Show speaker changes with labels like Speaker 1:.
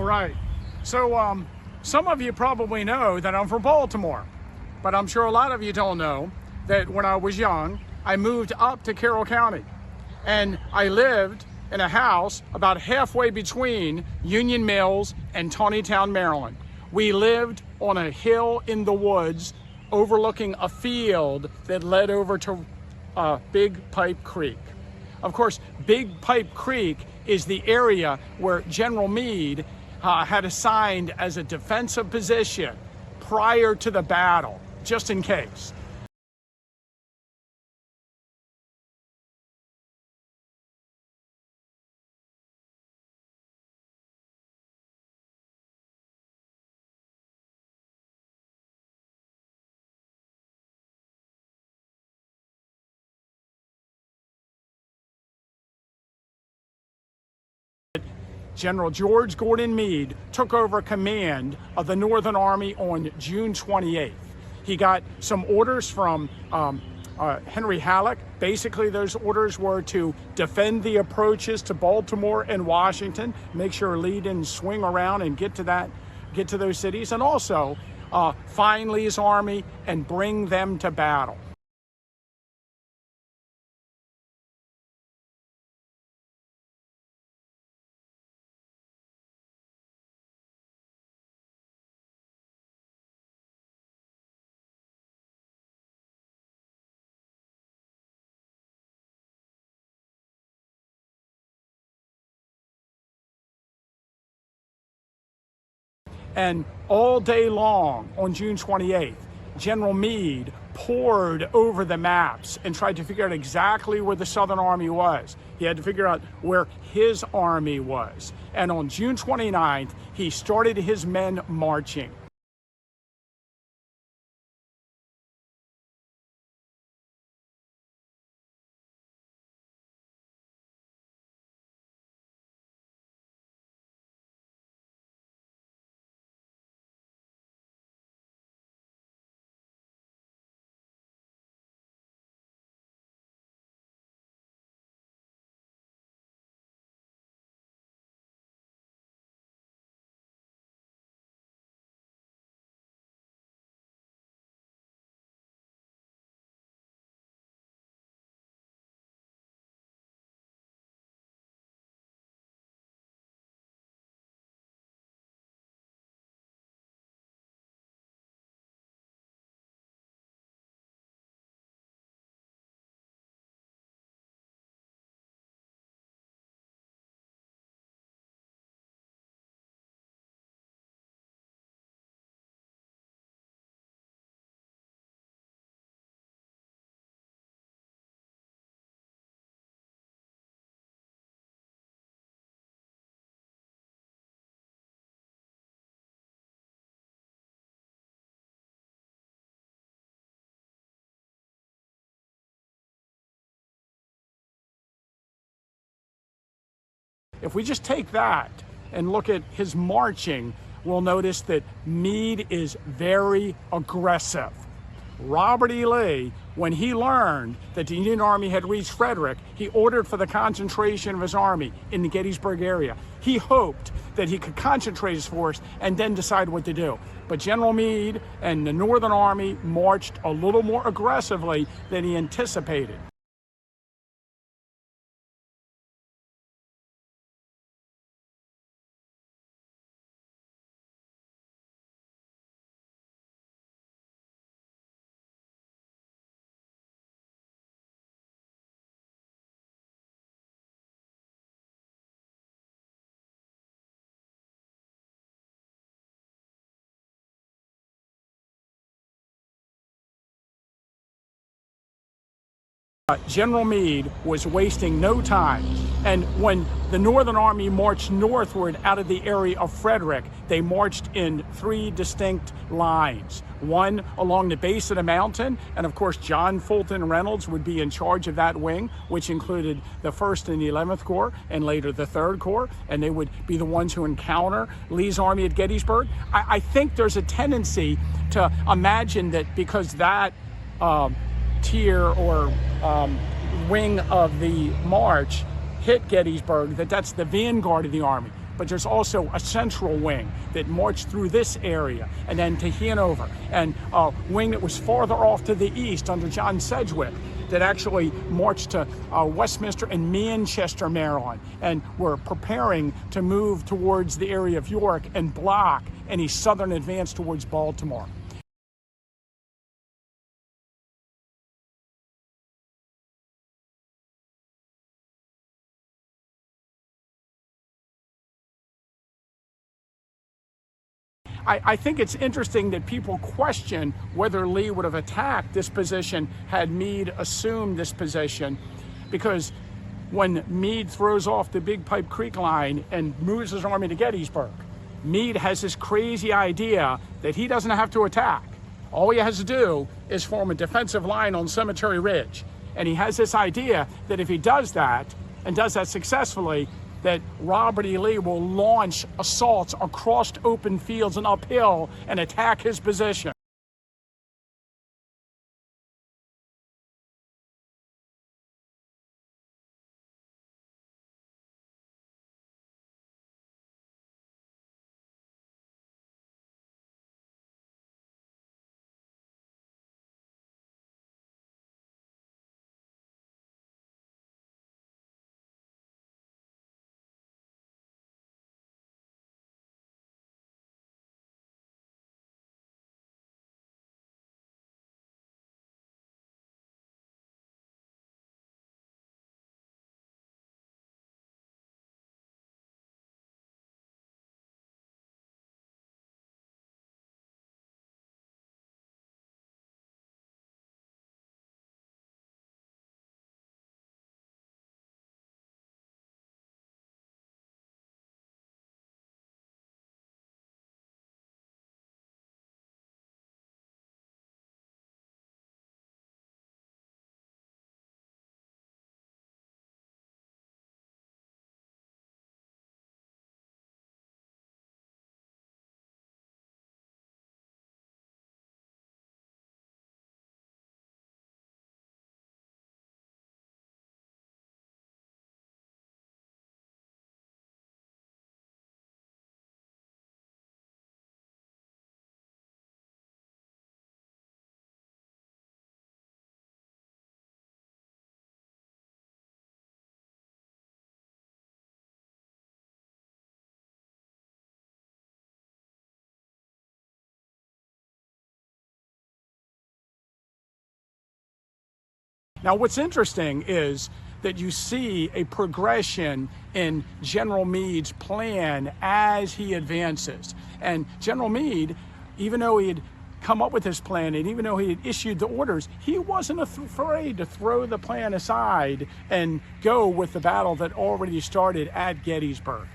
Speaker 1: All right. So some of you probably know that I'm from Baltimore, but I'm sure a lot of you don't know that when I was young, I moved up to Carroll County, and I lived in a house about halfway between Union Mills and Tawnytown, Maryland. We lived on a hill in the woods overlooking a field that led over to Big Pipe Creek. Of course, Big Pipe Creek is the area where General Meade had assigned as a defensive position prior to the battle, just in case. General George Gordon Meade took over command of the Northern Army on June 28th. He got some orders from Henry Halleck. Basically, those orders were to defend the approaches to Baltimore and Washington, make sure Lee didn't swing around and get to those cities, and also find Lee's army and bring them to battle. And all day long on June 28th, General Meade pored over the maps and tried to figure out exactly where the Southern Army was. He had to figure out where his army was. And on June 29th, he started his men marching. If we just take that and look at his marching, we'll notice that Meade is very aggressive. Robert E. Lee, when he learned that the Union Army had reached Frederick, he ordered for the concentration of his army in the Gettysburg area. He hoped that he could concentrate his force and then decide what to do. But General Meade and the Northern Army marched a little more aggressively than he anticipated. General Meade was wasting no time, and when the Northern Army marched northward out of the area of Frederick, they marched in three distinct lines. One along the base of the mountain, and of course John Fulton Reynolds would be in charge of that wing, which included the 1st and the 11th Corps, and later the 3rd Corps, and they would be the ones who encounter Lee's army at Gettysburg. I think there's a tendency to imagine that because that tier or wing of the march hit Gettysburg, that's the vanguard of the army. but there's also a central wing that marched through this area and then to Hanover, and a wing that was farther off to the east under John Sedgwick that actually marched to Westminster and Manchester, Maryland, and were preparing to move towards the area of York and block any southern advance towards Baltimore. I think it's interesting that people question whether Lee would have attacked this position had Meade assumed this position, because when Meade throws off the Big Pipe Creek line and moves his army to Gettysburg, Meade has this crazy idea that he doesn't have to attack. All he has to do is form a defensive line on Cemetery Ridge. And he has this idea that if he does that, and does that successfully, that Robert E. Lee will launch assaults across open fields and uphill and attack his position. Now, what's interesting is that you see a progression in General Meade's plan as he advances. And General Meade, even though he had come up with his plan and even though he had issued the orders, he wasn't afraid to throw the plan aside and go with the battle that already started at Gettysburg.